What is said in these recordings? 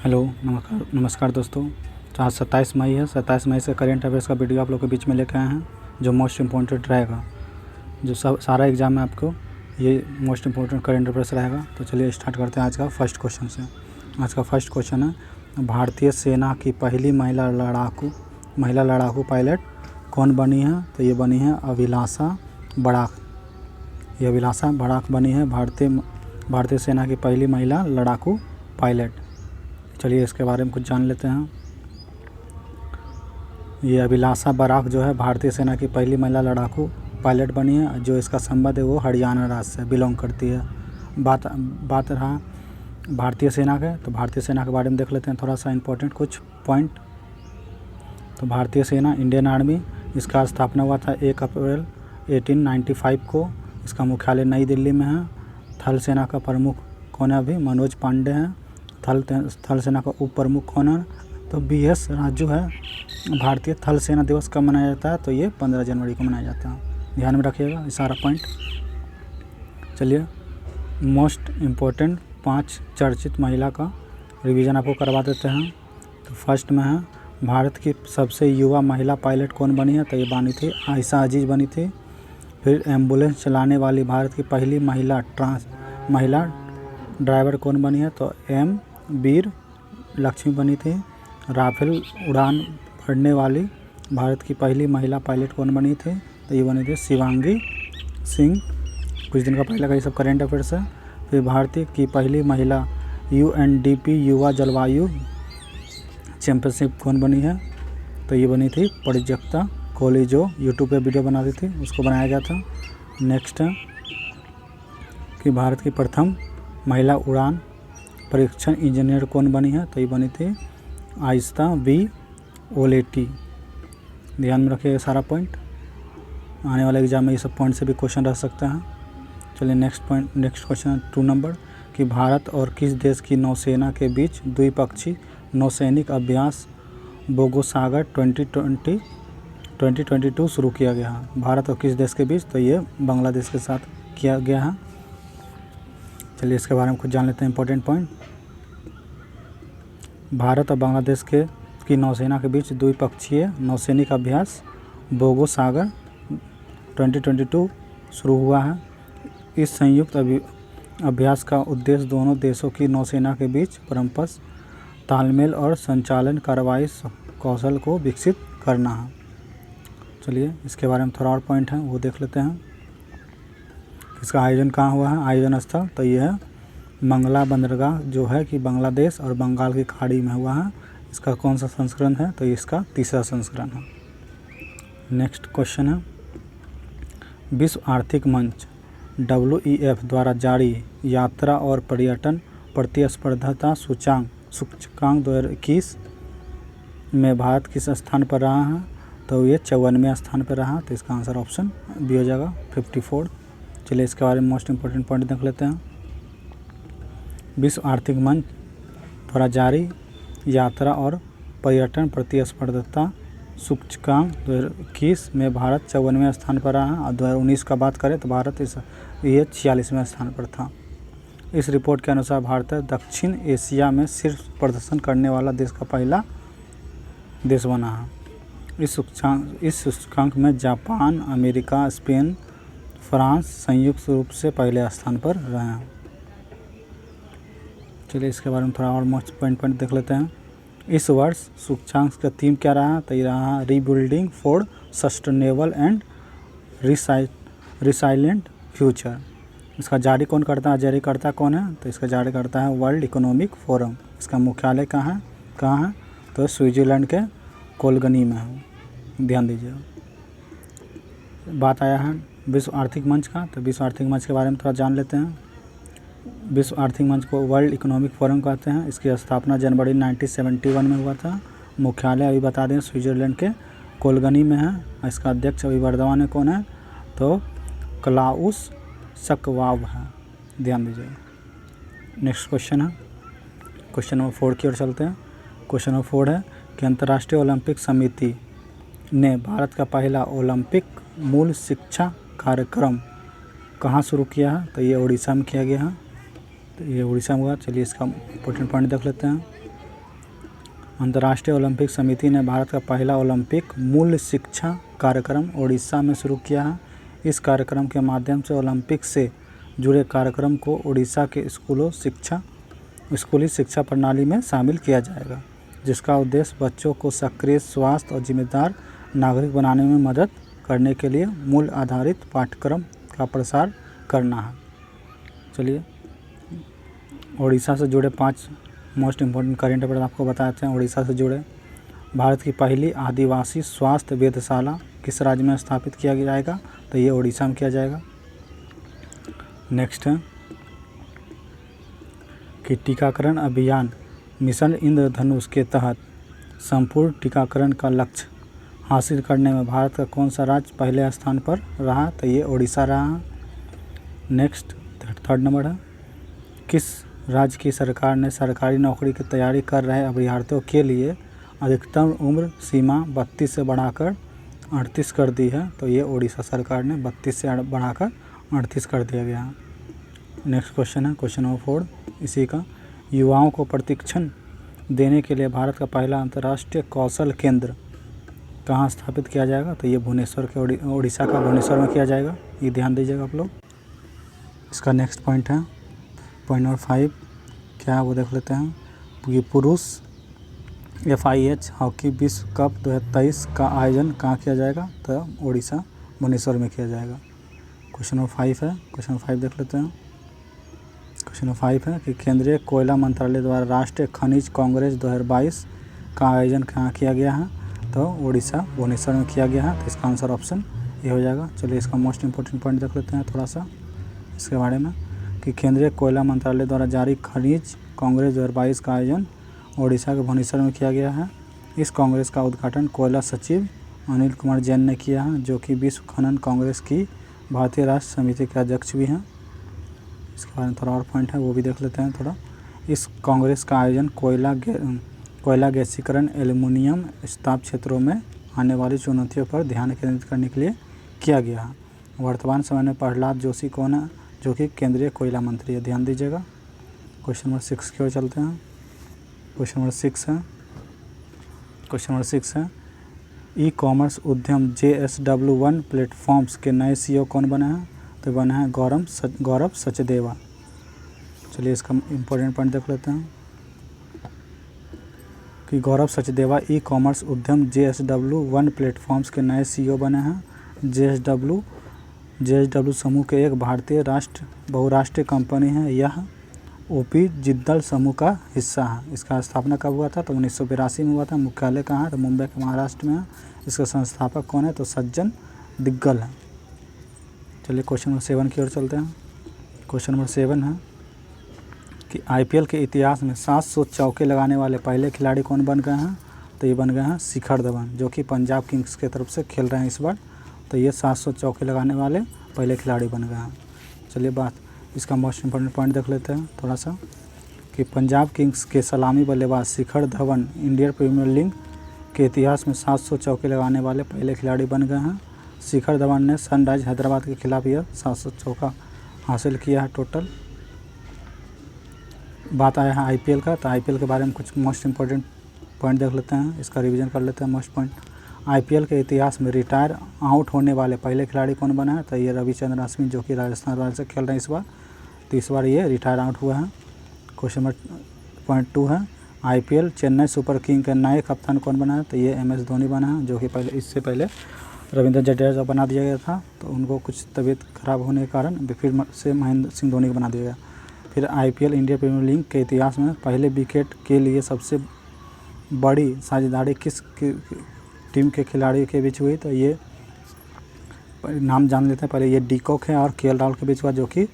Hello, नमस्कार नमस्कार दोस्तों। तो आज 27 मई है। 27 मई से करेंट अफेयर्स का वीडियो आप लोग के बीच में लेकर आए हैं, जो मोस्ट इम्पोर्टेंट रहेगा। जो सब सारा एग्ज़ाम में आपको ये मोस्ट इम्पोर्टेंट करेंट अफेयर्स रहेगा। तो चलिए स्टार्ट करते हैं आज का फर्स्ट क्वेश्चन से। आज का फर्स्ट क्वेश्चन है, भारतीय सेना की पहली महिला लड़ाकू पायलट कौन बनी है? तो ये बनी है अभिलाषा बड़ाक। ये अभिलाषा बड़ाक बनी है भारतीय सेना की पहली महिला लड़ाकू पायलट। चलिए इसके बारे में कुछ जान लेते हैं। ये अभिलाषा बराक जो है भारतीय सेना की पहली महिला लड़ाकू पायलट बनी है। जो इसका संबंध है वो हरियाणा राज्य से बिलोंग करती है। बात रहा भारतीय सेना के, तो भारतीय सेना के बारे में देख लेते हैं थोड़ा सा इम्पोर्टेंट कुछ पॉइंट। तो भारतीय सेना इंडियन आर्मी, इसका स्थापना हुआ था 1 अप्रैल 1895 को। इसका मुख्यालय नई दिल्ली में है। थल सेना का प्रमुख कौन है? अभी मनोज पांडे हैं। थल सेना का उप प्रमुख कौन है? तो BS राजू है। भारतीय थल सेना दिवस कब मनाया जाता है? तो ये 15 जनवरी को मनाया जाता है। ध्यान में रखिएगा ये सारा पॉइंट। चलिए मोस्ट इम्पोर्टेंट 5 चर्चित महिला का रिवीजन आपको करवा देते हैं। तो फर्स्ट में है, भारत की सबसे युवा महिला पायलट कौन बनी है? तो ये बनी थी आयशा अजीज़ बनी थी। फिर एम्बुलेंस चलाने वाली भारत की पहली महिला ड्राइवर कौन बनी है? तो M वीर लक्ष्मी बनी थी। राफेल उड़ान भरने वाली भारत की पहली महिला पायलट कौन बनी थी? तो ये बनी थी शिवांगी सिंह। कुछ दिन का पहले का ये सब करेंट अफेयर्स है। फिर भारतीय की पहली महिला UNDP युवा जलवायु चैम्पियनशिप कौन बनी है? तो ये बनी थी परिजक्ता कोहली, जो यूट्यूब पे वीडियो बनाती थी, उसको बनाया गया था। नेक्स्ट है कि भारत की प्रथम महिला उड़ान परीक्षण इंजीनियर कौन बनी है? तो ये बनी थी आयस्ता V ओलेटी। ध्यान में रखिए सारा पॉइंट। आने वाले एग्जाम में ये सब पॉइंट से भी क्वेश्चन रह सकते हैं। चलिए नेक्स्ट क्वेश्चन 2 नंबर कि भारत और किस देश की नौसेना के बीच द्विपक्षीय नौसैनिक अभ्यास बोगोसागर 2022 शुरू किया गया है? भारत और किस देश के बीच? तो ये बांग्लादेश के साथ किया गया है। चलिए इसके बारे में कुछ जान लेते हैं इंपॉर्टेंट पॉइंट। भारत और बांग्लादेश की नौसेना के बीच द्विपक्षीय नौसैनिक अभ्यास बोगोसागर 2022 शुरू हुआ है। इस संयुक्त अभ्यास का उद्देश्य दोनों देशों की नौसेना के बीच परस्पर तालमेल और संचालन कार्रवाई कौशल को विकसित करना है। चलिए इसके बारे में थोड़ा और पॉइंट है वो देख लेते हैं। इसका आयोजन कहाँ हुआ है? आयोजन स्थल तो ये है मंगला बंदरगाह, जो है कि बांग्लादेश और बंगाल की खाड़ी में हुआ है। इसका कौन सा संस्करण है? तो इसका 3रा संस्करण है। नेक्स्ट क्वेश्चन है, विश्व आर्थिक मंच WEF द्वारा जारी यात्रा और पर्यटन प्रतिस्पर्धा सूचकांक 2021 में भारत किस स्थान पर रहा है? तो ये 54वें स्थान पर रहा। तो इसका आंसर ऑप्शन बी हो जाएगा 54। चलिए इसके बारे में मोस्ट इम्पोर्टेंट पॉइंट देख लेते हैं। विश्व आर्थिक मंच द्वारा जारी यात्रा और पर्यटन प्रतिस्पर्धा सूचकांक 2021 में भारत 54वें स्थान पर रहा। और 2019 का बात करें तो भारत ये 46वें स्थान पर था। इस रिपोर्ट के अनुसार भारत दक्षिण एशिया में शीर्ष प्रदर्शन करने वाला देश का पहला देश बना है। इस सूचकांक में जापान, अमेरिका, स्पेन, फ्रांस संयुक्त रूप से पहले स्थान पर रहे हैं। चलिए इसके बारे में थोड़ा और मोस्ट पॉइंट देख लेते हैं। इस वर्ष सूचकांक का थीम क्या रहा? तो ये रहा rebuilding for sustainable and resilient future. इसका जारीकर्ता कौन है? तो इसका जारीकर्ता है वर्ल्ड इकोनॉमिक फोरम। इसका मुख्यालय कहाँ है? तो स्विट्ज़रलैंड के कोलगनी में है। ध्यान दीजिएगा। बात आया है विश्व आर्थिक मंच का, तो विश्व आर्थिक मंच के बारे में थोड़ा जान लेते हैं। विश्व आर्थिक मंच को वर्ल्ड इकोनॉमिक फोरम कहते हैं। इसकी स्थापना जनवरी 1971 में हुआ था। मुख्यालय अभी बता दें स्विट्ज़रलैंड के कोलगनी में है। इसका अध्यक्ष अभी वर्तमान में कौन है? तो क्लाउस शवाब है। ध्यान दीजिएगा। नेक्स्ट क्वेश्चन है क्वेश्चन नंबर 4 की ओर चलते हैं। क्वेश्चन नंबर 4 है कि अंतर्राष्ट्रीय ओलंपिक समिति ने भारत का पहला ओलंपिक मूल शिक्षा कार्यक्रम कहाँ शुरू किया है? तो ये उड़ीसा में किया गया है। तो ये उड़ीसा में हुआ। चलिए इसका इम्पोर्टेंट पॉइंट देख लेते हैं। अंतर्राष्ट्रीय ओलंपिक समिति ने भारत का पहला ओलंपिक मूल्य शिक्षा कार्यक्रम ओडिशा में शुरू किया है। इस कार्यक्रम के माध्यम से ओलंपिक से जुड़े कार्यक्रम को ओडिशा के स्कूली शिक्षा प्रणाली में शामिल किया जाएगा, जिसका उद्देश्य बच्चों को सक्रिय, स्वास्थ्य और जिम्मेदार नागरिक बनाने में मदद करने के लिए मूल्य आधारित पाठ्यक्रम का प्रसार करना है। चलिए ओडिशा से जुड़े 5 मोस्ट इम्पोर्टेंट करेंट अफेयर आपको बताते हैं। ओडिशा से जुड़े भारत की पहली आदिवासी स्वास्थ्य वेधशाला किस राज्य में स्थापित किया जाएगा? तो ये ओडिशा में किया जाएगा। नेक्स्ट है कि टीकाकरण अभियान मिशन इंद्रधनुष के तहत संपूर्ण टीकाकरण का लक्ष्य हासिल करने में भारत का कौन सा राज्य पहले स्थान पर रहा? तो ये ओडिशा रहा। नेक्स्ट 3rd नंबर है, किस राज्य की सरकार ने सरकारी नौकरी की तैयारी कर रहे अभ्यर्थियों के लिए अधिकतम उम्र सीमा 32 से बढ़ाकर 38 कर दी है? तो ये ओडिशा सरकार ने 32 से बढ़ाकर 38 कर दिया गया है। नेक्स्ट क्वेश्चन है क्वेश्चन नंबर 4 इसी का, युवाओं को प्रशिक्षण देने के लिए भारत का पहला अंतर्राष्ट्रीय कौशल केंद्र कहाँ स्थापित किया जाएगा? तो ये भुवनेश्वर के ओडिशा का भुवनेश्वर में किया जाएगा। ये ध्यान दीजिएगा आप लोग। इसका नेक्स्ट पॉइंट है पॉइंट नंबर 5 क्या है वो देख लेते हैं कि पुरुष FIH हॉकी विश्व कप 2023 का आयोजन कहाँ किया जाएगा? तो ओडिशा भुवनेश्वर में किया जाएगा। क्वेश्चन नंबर 5 है, क्वेश्चन नंबर 5 देख लेते हैं। क्वेश्चन नंबर 5 है कि केंद्रीय कोयला मंत्रालय द्वारा राष्ट्रीय खनिज कांग्रेस 2022 का आयोजन कहाँ किया गया है? तो ओडिशा भुवनेश्वर में किया गया है। तो इसका आंसर ऑप्शन ये हो जाएगा। चलिए इसका मोस्ट इंपॉर्टेंट पॉइंट देख लेते हैं थोड़ा सा इसके बारे में कि केंद्रीय कोयला मंत्रालय द्वारा जारी खनिज कांग्रेस 2022 का आयोजन ओडिशा के भुवनेश्वर में किया गया है। इस कांग्रेस का उद्घाटन कोयला सचिव अनिल कुमार जैन ने किया है, जो कि विश्व खनन कांग्रेस की भारतीय राष्ट्र समिति के अध्यक्ष भी हैं। इसके बारे में थोड़ा और पॉइंट है वो भी देख लेते हैं थोड़ा। इस कांग्रेस का आयोजन कोयला गैसीकरण, एल्युमिनियम इस्पात क्षेत्रों में आने वाली चुनौतियों पर ध्यान केंद्रित करने के लिए किया गया है। वर्तमान समय में प्रहलाद जोशी कौन है? जो कि केंद्रीय कोयला मंत्री है। ध्यान दीजिएगा। क्वेश्चन नंबर 6 की ओर चलते हैं। क्वेश्चन नंबर 6 है ई-कॉमर्स उद्यम JSW1 प्लेटफॉर्म्स के नए CEO कौन बने हैं? तो बने हैं गौरव सचदेवा। चलिए इसका इम्पोर्टेंट पॉइंट देख लेते हैं कि गौरव सचदेवा ई-कॉमर्स उद्यम JSW1 प्लेटफॉर्म्स के नए CEO बने हैं। JSW समूह के एक भारतीय बहुराष्ट्रीय कंपनी है। यह OP जिंदल समूह का हिस्सा है। इसका स्थापना कब हुआ था? तो 1982 में हुआ था। मुख्यालय कहाँ है? तो मुंबई के महाराष्ट्र में है। इसका संस्थापक कौन है? तो सज्जन दिग्गल है। चलिए क्वेश्चन नंबर 7 की ओर चलते हैं। क्वेश्चन नंबर 7 है कि IPL के इतिहास में 700 चौके लगाने वाले पहले खिलाड़ी कौन बन गए हैं? तो ये बन गए हैं शिखर धवन, जो कि पंजाब किंग्स की तरफ से खेल रहे हैं इस बार। तो ये 700 चौके लगाने वाले पहले खिलाड़ी बन गए हैं। चलिए बात इसका मोस्ट इम्पोर्टेंट पॉइंट देख लेते हैं थोड़ा सा कि पंजाब किंग्स के सलामी बल्लेबाज Shikhar Dhawan Indian premiere league के इतिहास में 700 चौके लगाने वाले पहले खिलाड़ी बन गए हैं। शिखर धवन ने सनराइज हैदराबाद के खिलाफ यह 700 चौका हासिल किया है टोटल। बात आया है IPL का, तो IPL के बारे में कुछ मोस्ट इम्पोर्टेंट पॉइंट देख लेते हैं। इसका रिवीजन कर लेते हैं मोस्ट पॉइंट। IPL के इतिहास में रिटायर आउट होने वाले पहले खिलाड़ी कौन बना है? तो ये रविचंद्रन अश्विन, जो कि राजस्थान रॉयल्स से खेल रहे हैं इस बार। तो इस बार ये रिटायर आउट हुआ है। क्वेश्चन नंबर पॉइंट 2 है IPL चेन्नई सुपर किंग के नए कप्तान कौन बना है? तो ये MS धोनी बना है, जो कि इससे पहले रविंद्र जडेजा बना दिया गया था। तो उनको कुछ तबीयत खराब होने के कारण फिर से महेंद्र सिंह धोनी को बना दिया गया। फिर IPL इंडियन प्रीमियर लीग के इतिहास में पहले विकेट के लिए सबसे बड़ी साझेदारी किस टीम के खिलाड़ी के बीच हुई? तो ये नाम जान लेते हैं पहले। ये डीकॉक है और KL राहुल के बीच हुआ, जो कि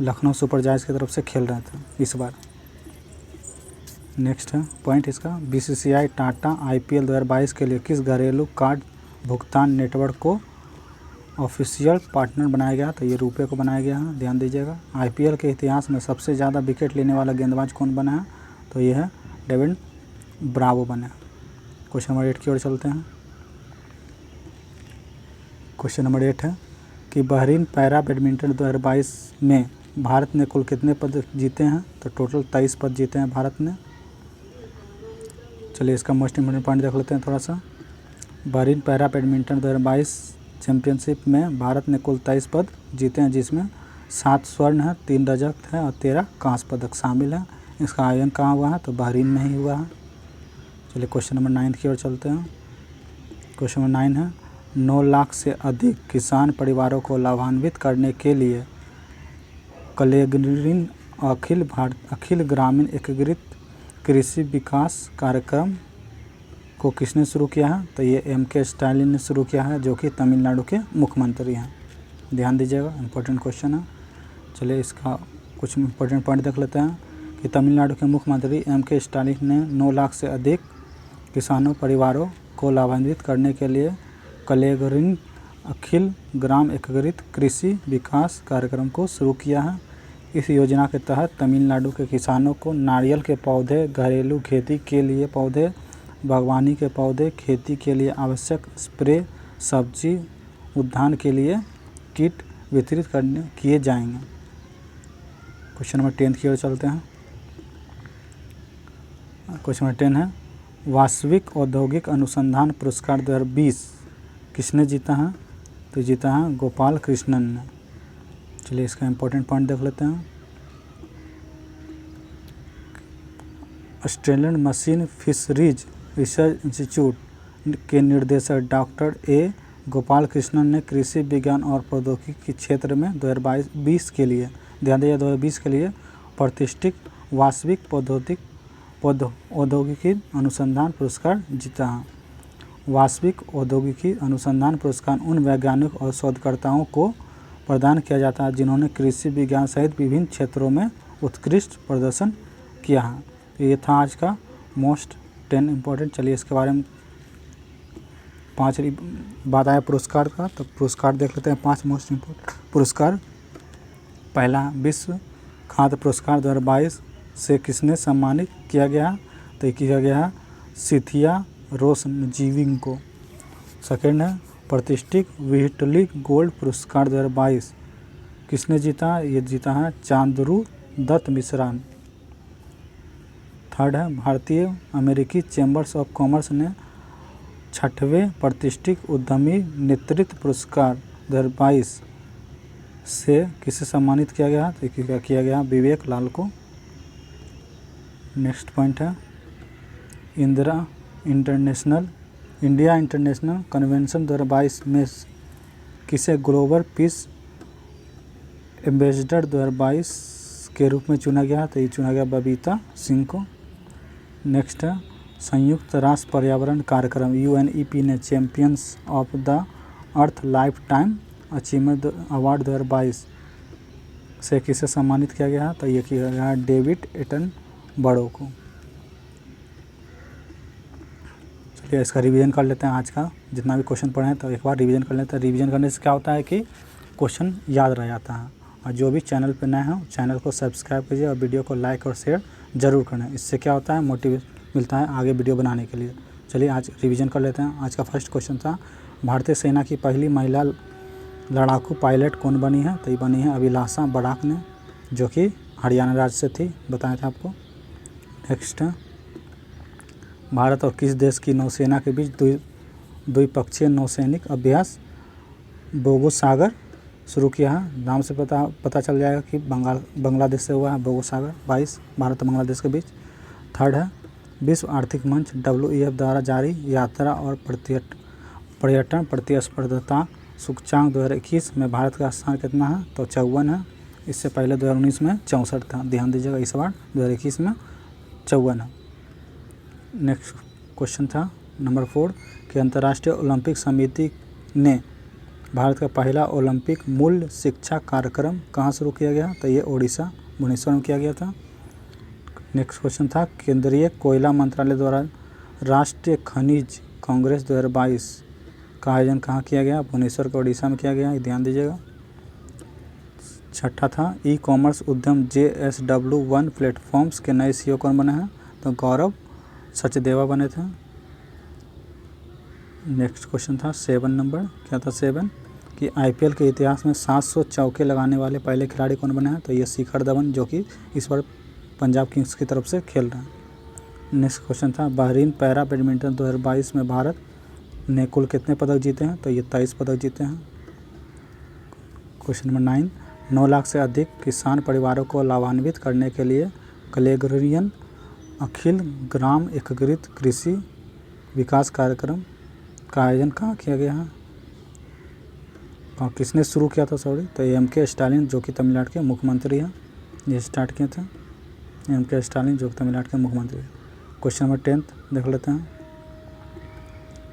लखनऊ सुपर जायंट्स की तरफ से खेल रहे थे इस बार। नेक्स्ट है पॉइंट इसका, BCCI टाटा IPL 2022 के लिए किस घरेलू कार्ड भुगतान नेटवर्क को ऑफिशियल पार्टनर बनाया गया? तो ये रुपए को बनाया गया है। ध्यान दीजिएगा। IPL के इतिहास में सबसे ज़्यादा विकेट लेने वाला गेंदबाज कौन बना है? तो ये है डेविड ब्रावो बना है। क्वेश्चन नंबर 8 की ओर चलते हैं। क्वेश्चन नंबर 8 है कि बहरीन पैरा बैडमिंटन 2022 में भारत ने कुल कितने पदक जीते हैं? तो टोटल 23 पद जीते हैं भारत ने। चलिए इसका मोस्ट इम्पोर्टेंट पॉइंट देख लेते हैं थोड़ा सा। बहरीन पैरा बैडमिंटन 2022 चैम्पियनशिप में भारत ने कुल 23 पद जीते हैं, जिसमें 7 स्वर्ण है, 3 रजत है और 13 कांस्य पदक शामिल है। इसका आयोजन कहाँ हुआ है? तो बहरीन में ही हुआ है। चलिए क्वेश्चन नंबर 9 की ओर चलते हैं। क्वेश्चन नंबर 9 है 9 लाख से अधिक किसान परिवारों को लाभान्वित करने के लिए कलेगरिन अखिल ग्रामीण एकीकृत कृषि विकास कार्यक्रम को किसने शुरू किया है? तो ये M.K. स्टालिन ने शुरू किया है, जो कि तमिलनाडु के मुख्यमंत्री हैं। ध्यान दीजिएगा, इम्पोर्टेंट क्वेश्चन है। चलिए इसका कुछ इम्पोर्टेंट पॉइंट देख लेते हैं कि तमिलनाडु के मुख्यमंत्री M.K. स्टालिन ने 9 लाख से अधिक किसानों परिवारों को लाभान्वित करने के लिए कलेगरिन अखिल ग्राम एकीकृत कृषि विकास कार्यक्रम को शुरू किया है। इस योजना के तहत तमिलनाडु के किसानों को नारियल के पौधे, घरेलू खेती के लिए पौधे, बागवानी के पौधे, खेती के लिए आवश्यक स्प्रे, सब्जी उद्यान के लिए किट वितरित किए जाएंगे। क्वेश्चन नंबर 10 की ओर चलते हैं। क्वेश्चन नंबर 10 है वास्तविक औद्योगिक अनुसंधान पुरस्कार 2020 किसने जीता है? तो जीता है गोपाल कृष्णन ने। चलिए इसका इम्पोर्टेंट पॉइंट देख लेते हैं। Australian machine fisheries research institute के निदेशक डॉक्टर ए गोपाल कृष्णन ने कृषि विज्ञान और प्रौद्योगिकी के क्षेत्र में 2020 के लिए, ध्यान दीजिए 2020 के लिए प्रतिष्ठित वास्तविक औद्योगिकी अनुसंधान पुरस्कार जीता है। वास्तविक औद्योगिकी अनुसंधान पुरस्कार उन वैज्ञानिक और शोधकर्ताओं को प्रदान किया जाता है जिन्होंने कृषि विज्ञान सहित विभिन्न क्षेत्रों में उत्कृष्ट प्रदर्शन किया है। तो ये था आज का मोस्ट 10 इम्पोर्टेंट। चलिए इसके बारे में 5 बात आया पुरस्कार का, तो पुरस्कार देख लेते हैं। 5 मोस्ट इम्पोर्टेंट पुरस्कार। पहला विश्व खाद्य पुरस्कार 2022 से किसने सम्मानित किया गया? तो ये किया गया है सिथिया रोसनजीविंग को। सेकेंड है प्रतिष्ठित व्हिटली गोल्ड पुरस्कार 2022 किसने जीता? ये जीता है चांद्रू दत्त मिश्रा। थर्ड है भारतीय अमेरिकी चैम्बर्स ऑफ कॉमर्स ने 6वें प्रतिष्ठित उद्यमी नेतृत्व पुरस्कार 2022 से किसे सम्मानित किया गया? तो किया गया विवेक लाल को। नेक्स्ट पॉइंट है इंडिया इंटरनेशनल कन्वेंशन 2022 में किसे ग्लोबल पीस एम्बेसडर 2022 के रूप में चुना गया? तो ये चुना गया बबीता सिंह को। नेक्स्ट है संयुक्त राष्ट्र पर्यावरण कार्यक्रम UNEP ने champions of the earth life time achievement award 2022 से किसे सम्मानित किया गया? तो ये किया गया डेविड एटनबरो को। चलिए इसका रिवीजन कर लेते हैं। आज का जितना भी क्वेश्चन पढ़े हैं तो एक बार रिवीजन कर लेते हैं। रिवीजन करने से क्या होता है कि क्वेश्चन याद रह जाता है। और जो भी चैनल पर नए हैं चैनल को सब्सक्राइब कीजिए और वीडियो को लाइक और शेयर ज़रूर करें। इससे क्या होता है मोटिवेट मिलता है आगे वीडियो बनाने के लिए। चलिए आज रिवीजन कर लेते हैं। आज का फर्स्ट क्वेश्चन था भारतीय सेना की पहली महिला लड़ाकू पायलट कौन बनी है? तो ये बनी है अभिलाषा बराक ने, जो कि हरियाणा राज्य से थी, बताया था आपको। नेक्स्ट है भारत और किस देश की नौसेना के बीच द्विपक्षीय नौसैनिक अभ्यास बोगो सागर शुरू किया है? नाम से पता चल जाएगा कि बांग्लादेश से हुआ है बोगो सागर 22 भारत और बांग्लादेश के बीच। थर्ड है विश्व आर्थिक मंच WEF द्वारा जारी यात्रा और पर्यटन प्रतिस्पर्धा सूचकांक 2021 में भारत का स्थान कितना है? तो 54 है। इससे पहले 2019 में 64 था। ध्यान दीजिएगा, इस बार 2021 में 54 है। नेक्स्ट क्वेश्चन था नंबर 4 कि अंतर्राष्ट्रीय ओलंपिक समिति ने भारत का पहला ओलंपिक मूल्य शिक्षा कार्यक्रम कहाँ शुरू किया गया? तो ये ओडिशा भुवनेश्वर में किया गया था। नेक्स्ट क्वेश्चन था केंद्रीय कोयला मंत्रालय द्वारा राष्ट्रीय खनिज कांग्रेस 2022 का आयोजन कहाँ किया गया? भुवनेश्वर के ओडिशा में किया गया, ध्यान दीजिएगा। छठा था ई-कॉमर्स उद्यम JSW1 प्लेटफॉर्म्स के नए CEO कौन बने हैं? तो गौरव सचदेवा बने थे। नेक्स्ट क्वेश्चन था 7 नंबर, क्या था 7 कि IPL के इतिहास में 700 चौके लगाने वाले पहले खिलाड़ी कौन बने हैं? तो ये शिखर धवन, जो कि इस बार पंजाब किंग्स की तरफ से खेल रहे हैं। नेक्स्ट क्वेश्चन था बहरीन पैरा बैडमिंटन 2022 में भारत ने कुल कितने पदक जीते हैं, तो ये 23 पदक जीते हैं। क्वेश्चन नंबर 9, 9 लाख से अधिक किसान परिवारों को लाभान्वित करने के लिए कलेग्रियन अखिल ग्राम एकीकृत कृषि विकास कार्यक्रम का आयोजन कहाँ किया गया है, और किसने शुरू किया था, तो एम.के. स्टालिन जो कि तमिलनाडु के मुख्यमंत्री हैं, ये स्टार्ट किए थे एम.के. स्टालिन जो कि तमिलनाडु के मुख्यमंत्री हैं। क्वेश्चन नंबर 10 देख लेते हैं,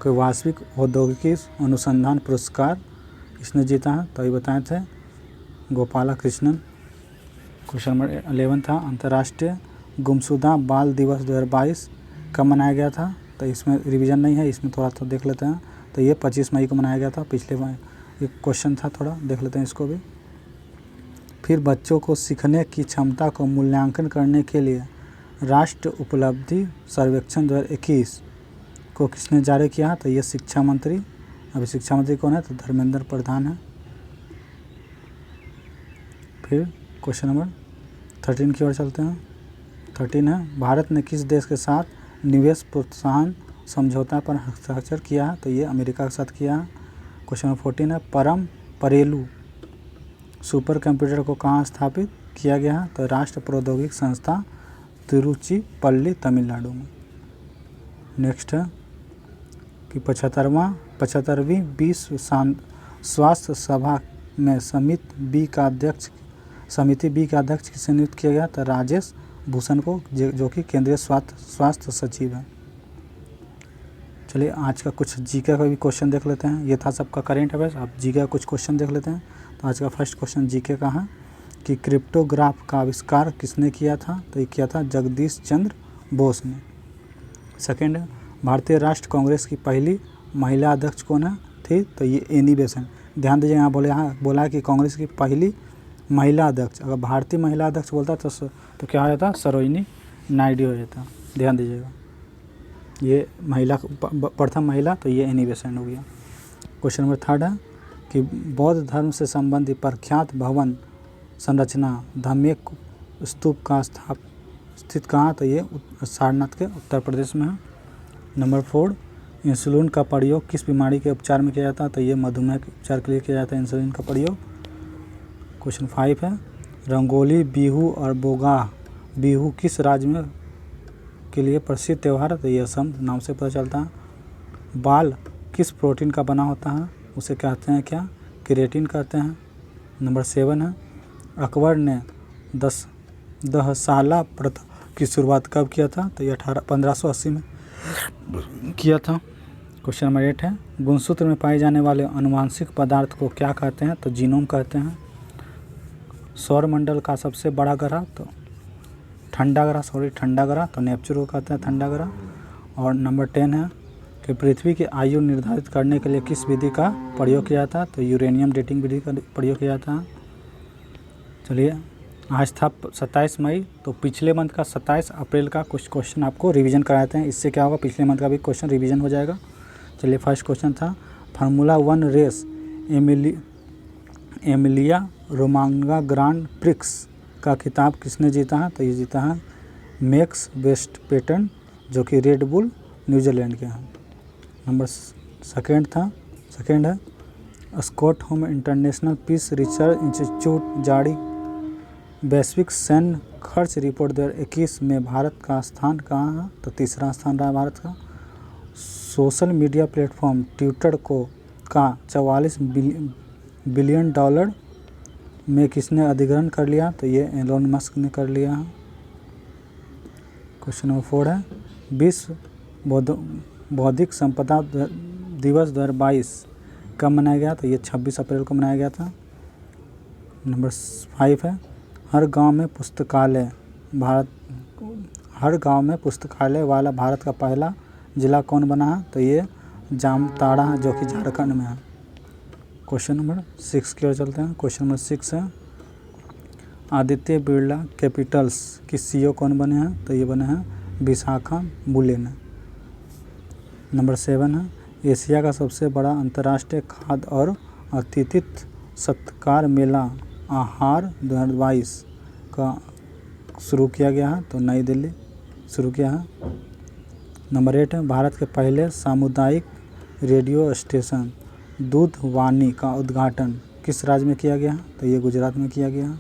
कोई वैश्विक औद्योगिकी अनुसंधान पुरस्कार इसने जीता है, तो ये बताए थे गोपाला कृष्णन। क्वेश्चन नंबर 11 था अंतर्राष्ट्रीय गुमशुदा बाल दिवस 2022 कब मनाया गया था, तो इसमें रिवीजन नहीं है, इसमें थोड़ा सा देख लेते हैं। तो ये 25 मई को मनाया गया था, पिछले ये क्वेश्चन था, थोड़ा देख लेते हैं इसको भी। फिर बच्चों को सीखने की क्षमता को मूल्यांकन करने के लिए राष्ट्रीय उपलब्धि सर्वेक्षण 2021 को किसने जारी किया, तो ये शिक्षा मंत्री। अभी शिक्षा मंत्री कौन है, तो धर्मेंद्र प्रधान है। फिर क्वेश्चन नंबर 13 की ओर चलते हैं। 13 है भारत ने किस देश के साथ निवेश प्रोत्साहन समझौता पर हस्ताक्षर किया है, तो ये अमेरिका के साथ किया है। क्वेश्चन नंबर 14 है परम परेलू सुपर कंप्यूटर को कहाँ स्थापित किया गया है, तो राष्ट्रीय प्रौद्योगिकी संस्था तिरुचिपल्ली तमिलनाडु में। नेक्स्ट है कि 75वीं विश्व स्वास्थ्य सभा में समिति बी का अध्यक्ष किसे नियुक्त किया गया, तो राजेश भूषण को, जो कि केंद्रीय स्वास्थ्य सचिव है। चलिए आज का कुछ जीके का भी क्वेश्चन देख लेते हैं। ये था सबका करेंट अफेयर्स, अब जीके का कुछ क्वेश्चन देख लेते हैं। तो आज का फर्स्ट क्वेश्चन जीके का है कि क्रिप्टोग्राफ का आविष्कार किसने किया था, तो ये किया था जगदीश चंद्र बोस ने। सेकेंड है भारतीय राष्ट्रीय कांग्रेस की पहली महिला अध्यक्ष कौन है थी, तो ये एनी बेसेंट। ध्यान दीजिए यहाँ बोला है कि कांग्रेस की पहली महिला अध्यक्ष, अगर भारतीय महिला अध्यक्ष बोलता तो क्या हो जाता, सरोजिनी नायडू हो जाता। ध्यान दीजिएगा, ये महिला प्रथम महिला, तो ये एनी बेसेंट हो गया। क्वेश्चन नंबर 3 है कि बौद्ध धर्म से संबंधित प्रख्यात भवन संरचना धम्मेक स्तूप का स्थित कहाँ, तो ये सारनाथ के उत्तर प्रदेश में है। नंबर 4 इंसुलिन का प्रयोग किस बीमारी के उपचार में किया जाता है, तो ये मधुमेह के उपचार के लिए किया जाता है इंसुलिन का प्रयोग। क्वेश्चन 5 है रंगोली बिहू और बोगाह बिहू किस राज्य में के लिए प्रसिद्ध त्यौहार है, तो ये असम नाम से पता चलता है। बाल किस प्रोटीन का बना होता है, उसे कहते हैं क्या, केराटिन कहते हैं। नंबर 7 है अकबर ने दहसाला प्रथा की शुरुआत कब किया था, तो ये 1580 में किया था। क्वेश्चन नंबर 8 है गुणसूत्र में पाए जाने वाले आनुवांशिक पदार्थ को क्या कहते हैं, तो जीनोम कहते हैं। सौरमंडल का सबसे बड़ा ग्रह, तो ठंडा ग्रह, तो नेपच्यून को कहते हैं ठंडा ग्रह। और नंबर 10 है कि पृथ्वी की आयु निर्धारित करने के लिए किस विधि का प्रयोग किया जाता है, तो यूरेनियम डेटिंग विधि का प्रयोग किया जाता है। चलिए आज था 27 मई, तो पिछले मंथ का 27 अप्रैल का कुछ क्वेश्चन आपको रिवीजन कराते हैं। इससे क्या होगा, पिछले मंथ का भी क्वेश्चन रिवीजन हो जाएगा। चलिए फर्स्ट क्वेश्चन था formula 1 race Emilia Romagna Grand Prix का खिताब किसने जीता है, तो ये जीता है मैक्स वेस्टपेटन जो कि रेड बुल न्यूजीलैंड के हैं। नंबर सेकेंड है Stockholm international peace research institute जारी वैश्विक सैन्य खर्च रिपोर्ट 2021 में भारत का स्थान कहाँ है, तो तीसरा स्थान रहा भारत का। सोशल मीडिया प्लेटफॉर्म ट्विटर का 44 बिलियन डॉलर में किसने अधिग्रहण कर लिया, तो ये एलोन मस्क ने कर लिया है। क्वेश्चन नंबर 4 है विश्व बौद्धिक संपदा दिवस 2022 कब मनाया गया, तो ये 26 अप्रैल को मनाया गया था। नंबर 5 है हर गांव में पुस्तकालय वाला भारत का पहला जिला कौन बना है, तो ये जामताड़ा जो कि झारखंड में है। क्वेश्चन नंबर 6 की ओर चलते हैं। क्वेश्चन नंबर 6 है आदित्य बिरला कैपिटल्स की सीईओ कौन बने हैं, तो ये बने हैं विशाखा बुलेन। नंबर 7 है एशिया का सबसे बड़ा अंतर्राष्ट्रीय खाद्य और आतिथ्य सत्कार मेला आहार 2022 का शुरू किया गया है, तो नई दिल्ली शुरू किया है। नंबर 8 है, भारत के पहले सामुदायिक रेडियो स्टेशन दूधवाणी का उद्घाटन किस राज्य में किया गया है? तो ये गुजरात में किया गया है।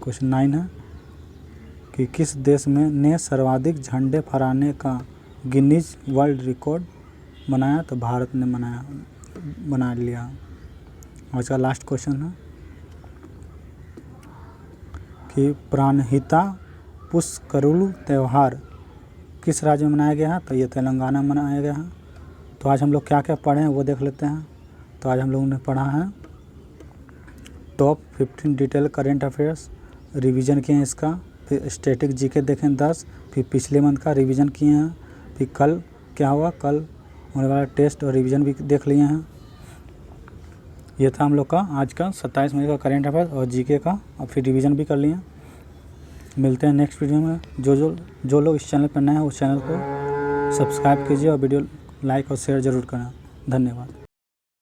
क्वेश्चन 9 है कि किस देश में ने सर्वाधिक झंडे फहराने का गिनीज वर्ल्ड रिकॉर्ड बनाया? तो भारत ने बना लिया। आज का लास्ट क्वेश्चन है कि प्राणहिता पुष्करुल त्यौहार किस राज्य में मनाया गया है? तो ये तेलंगाना में मनाया गया है। तो आज हम लोग क्या क्या पढ़े हैं वो देख लेते हैं। तो आज हम लोगों ने पढ़ा है top 15 detail current affairs, revision किए हैं इसका, फिर स्टैटिक जीके देखें 10, फिर पिछले मंथ का रिवीजन किए हैं, फिर कल क्या हुआ, कल होने वाला टेस्ट और रिवीजन भी देख लिए हैं। ये था हम लोग का आज का 27 मई का करेंट अफेयर्स और जीके का, और फिर रिवीजन भी कर लिए। मिलते हैं नेक्स्ट वीडियो में। जो लोग इस चैनल पर नए हैं उस चैनल को सब्सक्राइब कीजिए और वीडियो लाइक और शेयर ज़रूर करें। धन्यवाद।